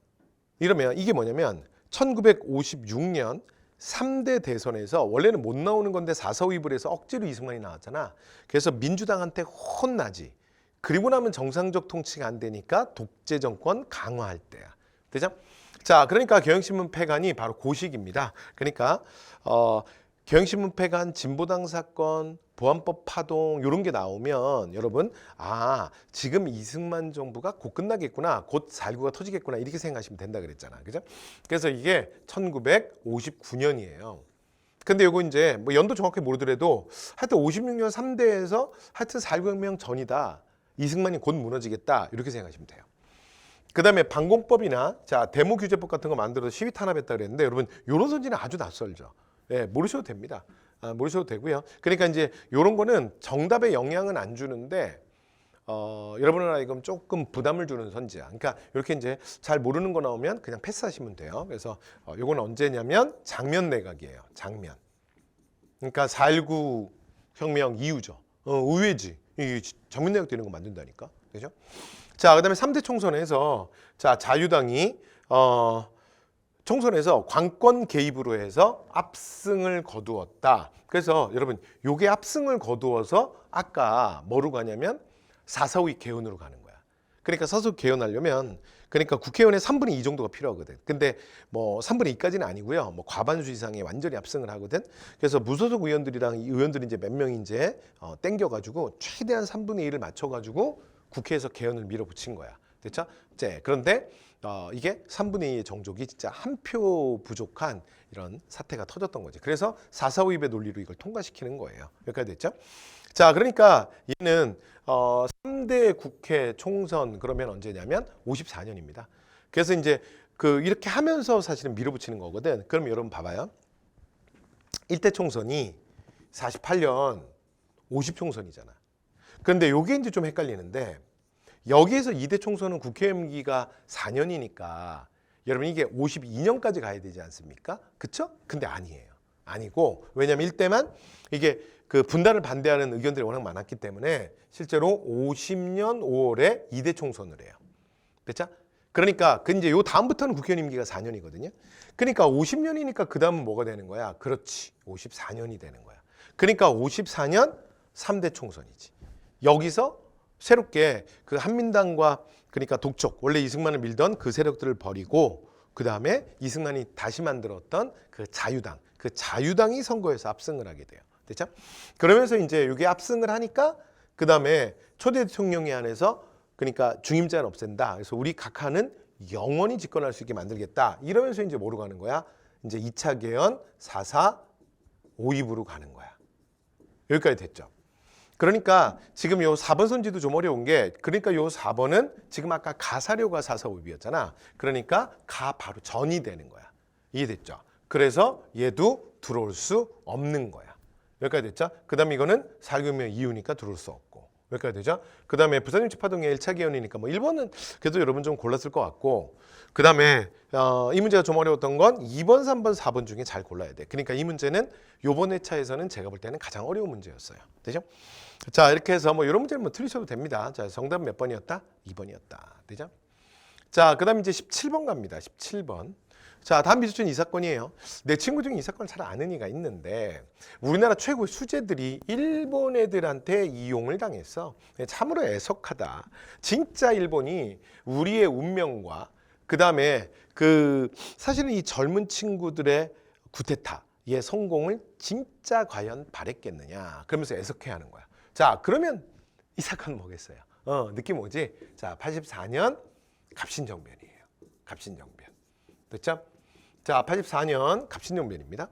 이러면 이게 뭐냐면 1956년 3대 대선에서 원래는 못 나오는 건데 4사 위불 해서 억지로 이승만이 나왔잖아. 그래서 민주당한테 혼나지. 그리고 나면 정상적 통치가 안 되니까 독재 정권 강화할 때야. 되죠? 자, 그러니까 경향신문 폐간이 바로 그 시기입니다. 그러니까 경향신문 폐간, 진보당 사건, 보안법 파동 이런 게 나오면 여러분 지금 이승만 정부가 곧 끝나겠구나, 곧 살구가 터지겠구나 이렇게 생각하시면 된다 그랬잖아, 그죠? 그래서 이게 1959년이에요. 근데 요거 이제 뭐 연도 정확히 모르더라도 하여튼 56년 3대에서 하여튼 4.19혁명 전이다. 이승만이 곧 무너지겠다 이렇게 생각하시면 돼요. 그 다음에 방공법이나 데모규제법 같은 거 만들어서 시위 탄압했다 그랬는데 여러분 이런 선지는 아주 낯설죠. 예, 모르셔도 됩니다. 모르셔도 되고요. 그러니까 이제 이런 거는 정답에 영향은 안 주는데 여러분은 이건 조금 부담을 주는 선지야. 그러니까 이렇게 이제 잘 모르는 거 나오면 그냥 패스하시면 돼요. 그래서 이건 언제냐면 장면 내각이에요. 장면. 그러니까 4.19 혁명 이후죠. 의외지. 이 장면 내각 되는 거 만든다니까. 그죠? 자, 그다음에 3대 총선에서 자유당이 총선에서 관권 개입으로 해서 압승을 거두었다. 그래서 여러분 요게 압승을 거두어서 아까 뭐로 가냐면 사사오이 개헌으로 가는 거야. 그러니까 사사오이 개헌하려면 그러니까 국회의원의 3분의 2 정도가 필요하거든. 근데 뭐 3분의 2까지는 아니고요. 뭐 과반수 이상의 완전히 압승을 하거든. 그래서 무소속 의원들이랑 이 의원들이 이제 몇 명 이제 땡겨가지고 최대한 3분의 1을 맞춰가지고 국회에서 개헌을 밀어붙인 거야. 됐죠? 그런데 이게 3분의 2의 정족이 진짜 한 표 부족한 이런 사태가 터졌던 거지. 그래서 4.4.5입의 논리로 이걸 통과시키는 거예요. 여기까지 됐죠? 자, 그러니까 얘는 3대 국회 총선 그러면 언제냐면 54년입니다. 그래서 이제 이렇게 하면서 사실은 밀어붙이는 거거든. 그럼 여러분 봐봐요. 1대 총선이 48년 50총선이잖아. 그런데 요게 이제 좀 헷갈리는데 여기에서 2대 총선은 국회 임기가 4년이니까 여러분 이게 52년까지 가야 되지 않습니까? 그쵸? 근데 아니에요. 아니고 왜냐면 1대만 이게 분단을 반대하는 의견들이 워낙 많았기 때문에 실제로 50년 5월에 2대 총선을 해요. 됐죠? 그러니까 이제 요 다음부터는 국회의원 임기가 4년이거든요. 그러니까 50년이니까 그 다음은 뭐가 되는 거야? 그렇지. 54년이 되는 거야. 그러니까 54년 3대 총선이지. 여기서 새롭게 한민당과 그러니까 독촉 원래 이승만을 밀던 그 세력들을 버리고 그 다음에 이승만이 다시 만들었던 자유당이 선거에서 압승을 하게 돼요. 됐죠? 그러면서 이제 이게 압승을 하니까 그 다음에 초대 대통령에 한해서 그러니까 중임제는 없앤다. 그래서 우리 각하는 영원히 집권할 수 있게 만들겠다. 이러면서 이제 뭐로 가는 거야? 이제 2차 개헌 4.4.5입으로 가는 거야. 여기까지 됐죠. 그러니까 지금 요 4번 선지도 좀 어려운 게 그러니까 요 4번은 지금 아까 가사료가 4.4.5입이었잖아. 그러니까 바로 전이 되는 거야. 이해됐죠? 그래서 얘도 들어올 수 없는 거야. 여기까지 됐죠? 그 다음에 이거는 4.19혁명 이후니까 들어올 수 없고. 여기까지 되죠? 그 다음에 부산정치 파동의 1차 개헌이니까 뭐 1번은 그래도 여러분 좀 골랐을 것 같고 그 다음에 이 문제가 좀 어려웠던 건 2번, 3번, 4번 중에 잘 골라야 돼. 그러니까 이 문제는 요번 회차에서는 제가 볼 때는 가장 어려운 문제였어요. 되죠? 자, 이렇게 해서 뭐 이런 문제는 뭐 틀리셔도 됩니다. 자, 정답은 몇 번이었다? 2번이었다. 되죠? 자, 그 다음 이제 17번 갑니다. 17번. 자, 다음 미수준 이 사건이에요. 내 친구 중에 이 사건을 잘 아는 이가 있는데 우리나라 최고 수재들이 일본 애들한테 이용을 당했어. 참으로 애석하다. 진짜 일본이 우리의 운명과 그 다음에 사실은 이 젊은 친구들의 구테타의 성공을 진짜 과연 바랬겠느냐. 그러면서 애석해하는 거야. 자, 그러면 이 사건은 뭐겠어요? 느낌 오지? 자, 84년 갑신정변이에요. 갑신정변. 됐죠? 자, 84년 갑신정변입니다.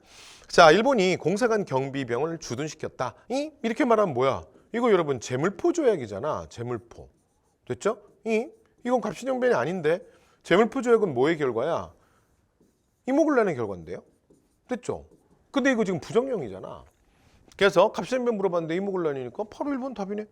자, 일본이 공사관 경비병을 주둔시켰다. 이렇게 말하면 뭐야? 이거 여러분 제물포 조약이잖아. 제물포. 됐죠? 이건 갑신정변이 아닌데 제물포 조약은 뭐의 결과야? 이모굴란의 결과인데요. 됐죠? 근데 이거 지금 부정령이잖아. 그래서 갑신정변 물어봤는데 이모굴란이니까 바로 일본 답이네.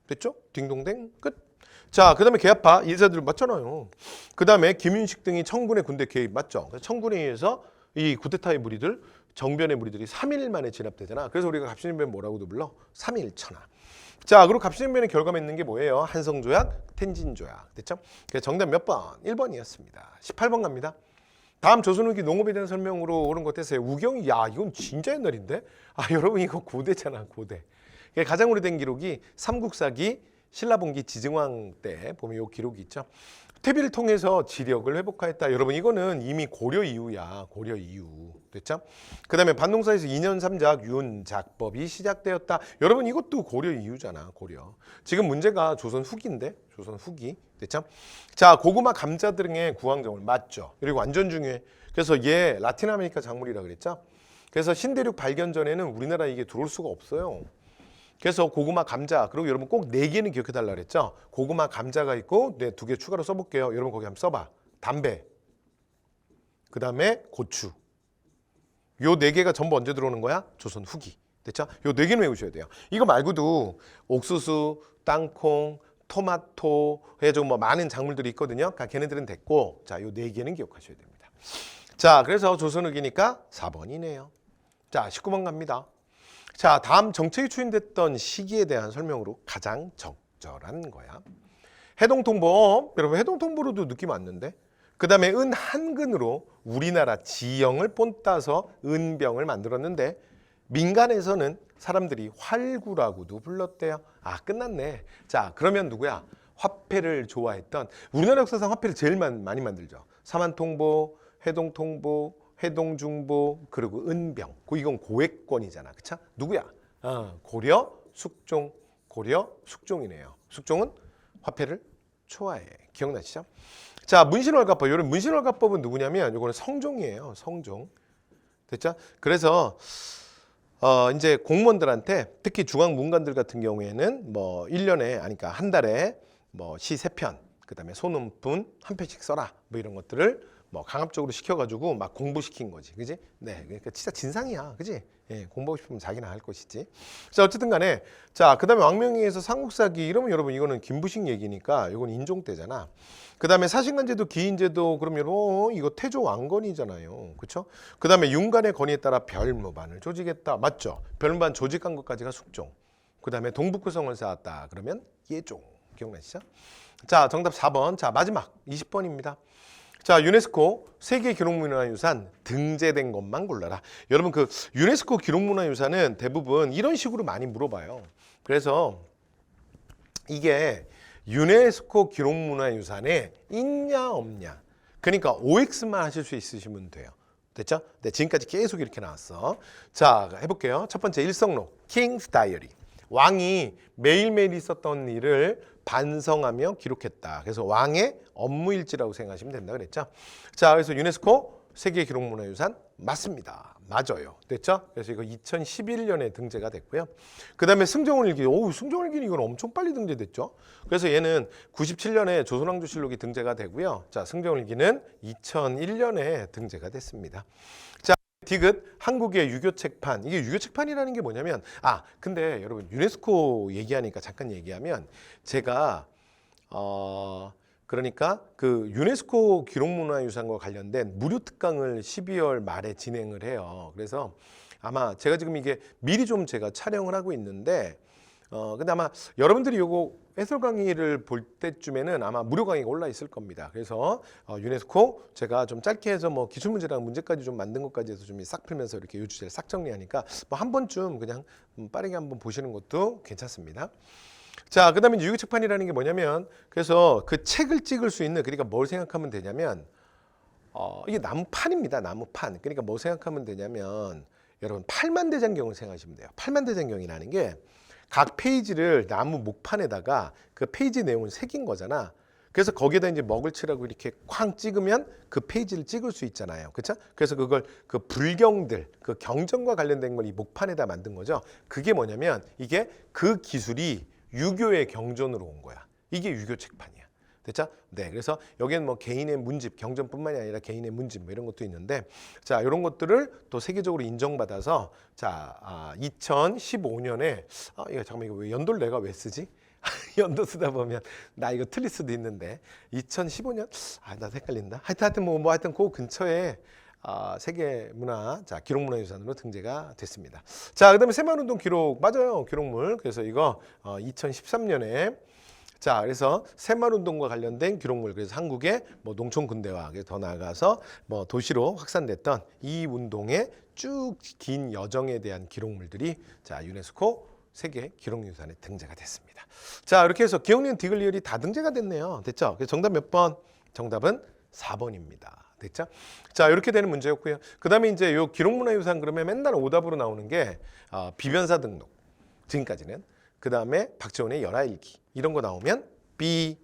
됐죠? 딩동댕 끝. 자, 그 다음에 개합파 이사들 맞잖아요. 그 다음에 김윤식 등이 청군의 군대 개입 맞죠? 청군에 의해서 이 쿠데타의 무리들, 정변의 무리들이 3일 만에 진압되잖아. 그래서 우리가 갑신정변 뭐라고도 불러? 3.1천하. 자, 그리고 갑신정변의 결과 맺는 게 뭐예요? 한성조약, 텐진조약. 됐죠? 그래서 정답 몇 번? 1번이었습니다. 18번 갑니다. 다음 조선 후기 농업에 대한 설명으로 오른 것 같아서요. 우경이 야 이건 진짜 옛날인데? 아 여러분 이거 고대잖아 고대. 가장 오래된 기록이 삼국사기 신라봉기 지증왕 때 보면 이 기록이 있죠. 퇴비를 통해서 지력을 회복하였다. 여러분 이거는 이미 고려 이후야. 고려 이후. 됐죠? 그 다음에 반동사에서 2년 3작 윤작법이 시작되었다. 여러분 이것도 고려 이후잖아. 고려. 지금 문제가 조선 후기인데. 조선 후기. 됐죠? 자, 고구마, 감자 등의 구황작물 맞죠? 그리고 완전 중요해. 그래서 얘 라틴 아메리카 작물이라 그랬죠? 그래서 신대륙 발견 전에는 우리나라 이게 들어올 수가 없어요. 그래서 고구마, 감자, 그리고 여러분 꼭 4개는 기억해 달라 그랬죠? 고구마, 감자가 있고 네, 2개 추가로 써볼게요. 여러분 거기 한번 써봐. 담배, 그 다음에 고추. 요 4개가 전부 언제 들어오는 거야? 조선 후기. 됐죠? 요 4개는 외우셔야 돼요. 이거 말고도 옥수수, 땅콩, 토마토 해가지고 뭐 많은 작물들이 있거든요. 그러니까 걔네들은 됐고, 자, 요 4개는 기억하셔야 됩니다. 자, 그래서 조선 후기니까 4번이네요. 자, 19번 갑니다. 자, 다음 정책이 추진됐던 시기에 대한 설명으로 가장 적절한 거야. 해동통보, 여러분 해동통보로도 느낌 왔는데, 그 다음에 은한근으로 우리나라 지형을 본따서 은병을 만들었는데 민간에서는 사람들이 활구라고도 불렀대요. 아, 끝났네. 자, 그러면 누구야? 화폐를 좋아했던, 우리나라 역사상 화폐를 제일 많이 만들죠. 사만통보, 해동통보, 해동중보, 그리고 은병. 이건 고액권이잖아. 그쵸? 누구야? 고려, 숙종. 고려, 숙종이네요. 숙종은 화폐를 좋아해. 기억나시죠? 자, 문신월가법. 이런 문신월가법은 누구냐면 이거는 성종이에요. 성종. 됐죠? 그래서 이제 공무원들한테 특히 중앙문관들 같은 경우에는 뭐 1년에 아니 그러니까 한 달에 뭐 시 3편, 그다음에 소논문 1편씩 써라. 뭐 이런 것들을 뭐 강압적으로 시켜가지고 막 공부시킨 거지, 그지? 네, 그러니까 진짜 진상이야, 그지? 예, 공부하고 싶으면 자기나 할 것이지. 자, 어쨌든 간에 자, 그다음에 왕명리에서 삼국사기 이러면 여러분 이거는 김부식 얘기니까 이건 인종 때잖아. 그다음에 사신간제도 기인제도 그럼 여러분 이거 태조 왕건이잖아요, 그렇죠? 그다음에 윤관의 건의에 따라 별무반을 조직했다, 맞죠? 별무반 조직한 것까지가 숙종. 그다음에 동북구성을 쌓았다, 그러면 예종. 기억나시죠? 자, 정답 4번. 자, 마지막 20번입니다. 자, 유네스코 세계 기록문화유산 등재된 것만 골라라. 여러분 그 유네스코 기록문화유산은 대부분 이런 식으로 많이 물어봐요. 그래서 이게 유네스코 기록문화유산에 있냐 없냐. 그러니까 OX만 하실 수 있으시면 돼요. 됐죠? 네, 지금까지 계속 이렇게 나왔어. 자, 해볼게요. 첫 번째 일성록, 킹스 다이어리. 왕이 매일매일 있었던 일을 반성하며 기록했다. 그래서 왕의 업무일지라고 생각하시면 된다 그랬죠. 자, 그래서 유네스코 세계 기록문화유산 맞습니다. 맞아요. 됐죠? 그래서 이거 2011년에 등재가 됐고요. 그 다음에 승정원일기. 오, 승정원일기는 이건 엄청 빨리 등재됐죠. 그래서 얘는 97년에 조선왕조실록이 등재가 되고요. 자, 승정원일기는 2001년에 등재가 됐습니다. 자, 디귿 한국의 유교 책판. 이게 유교 책판이라는 게 뭐냐면, 아, 근데 여러분 유네스코 얘기하니까 잠깐 얘기하면 제가 그러니까 그 유네스코 기록문화유산과 관련된 무료 특강을 12월 말에 진행을 해요. 그래서 아마 제가 지금 이게 미리 좀 제가 촬영을 하고 있는데 근데 아마 여러분들이 요거 해설 강의를 볼 때쯤에는 아마 무료 강의가 올라 있을 겁니다. 그래서 유네스코 제가 좀 짧게 해서 뭐 기출문제랑 문제까지 좀 만든 것까지 해서 좀 싹 풀면서 이렇게 요 주제를 싹 정리하니까 뭐 한 번쯤 그냥 빠르게 한번 보시는 것도 괜찮습니다. 자, 그 다음에 유교 책판이라는 게 뭐냐면, 그래서 그 책을 찍을 수 있는, 그러니까 뭘 생각하면 되냐면, 이게 나무판입니다. 나무판. 그러니까 뭐 생각하면 되냐면, 여러분, 팔만대장경을 생각하시면 돼요. 팔만대장경이라는 게 각 페이지를 나무 목판에다가 그 페이지 내용을 새긴 거잖아. 그래서 거기에다 이제 먹을 칠하고 이렇게 쾅 찍으면 그 페이지를 찍을 수 있잖아요. 그렇죠? 그래서 그걸 그 불경들, 그 경전과 관련된 걸 이 목판에다 만든 거죠. 그게 뭐냐면, 이게 그 기술이 유교의 경전으로 온 거야. 이게 유교 책판이야. 됐죠? 네, 그래서 여기는 뭐 개인의 문집, 경전뿐만이 아니라 개인의 문집 뭐 이런 것도 있는데, 자, 이런 것들을 또 세계적으로 인정받아서, 자, 2015년에 이거 잠깐만 이거 왜 연도를 내가 왜 쓰지? 연도 쓰다 보면 나 이거 틀릴 수도 있는데 2015년 나 헷갈린다. 하여튼 뭐 하여튼 그 근처에 세계 문화, 자, 기록문화유산으로 등재가 됐습니다. 자, 그다음에 새마을운동 기록 맞아요, 기록물. 그래서 이거 2013년에 자, 그래서 새마을운동과 관련된 기록물, 그래서 한국의 뭐 농촌 근대화, 더 나아가서 뭐 도시로 확산됐던 이 운동의 쭉 긴 여정에 대한 기록물들이 자, 유네스코 세계 기록유산에 등재가 됐습니다. 자, 이렇게 해서 기억니은 디글리얼이 다 등재가 됐네요. 됐죠? 그래서 정답 몇 번? 정답은 4번입니다. 됐죠? 자, 이렇게 되는 문제였고요. 그다음에 이제 요 기록문화유산 그러면 맨날 오답으로 나오는 게 비변사 등록. 지금까지는. 그다음에 박지원의 열하일기. 이런 거 나오면 B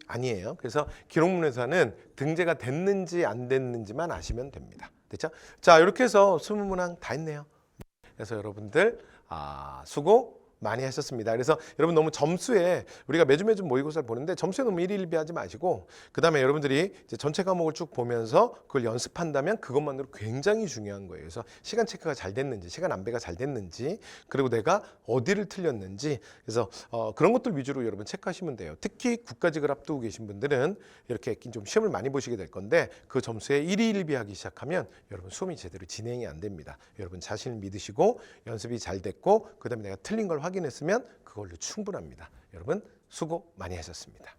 아니에요. 그래서 기록문화유산은 등재가 됐는지 안 됐는지만 아시면 됩니다. 됐죠? 자, 이렇게 해서 20문항 다 했네요. 그래서 여러분들 수고 많이 하셨습니다. 그래서 여러분 너무 점수에 우리가 매주 모의고사를 보는데 점수에 너무 일희일비하지 마시고 그다음에 여러분들이 이제 전체 과목을 쭉 보면서 그걸 연습한다면 그것만으로 굉장히 중요한 거예요. 그래서 시간 체크가 잘 됐는지, 시간 안배가 잘 됐는지, 그리고 내가 어디를 틀렸는지, 그래서 그런 것들 위주로 여러분 체크하시면 돼요. 특히 국가직을 앞두고 계신 분들은 이렇게 좀 시험을 많이 보시게 될 건데 그 점수에 일희일비하기 시작하면 여러분 수험이 제대로 진행이 안 됩니다. 여러분 자신을 믿으시고 연습이 잘 됐고 그다음에 내가 틀린 걸 확인했으면 그걸로 충분합니다. 여러분 수고 많이 하셨습니다.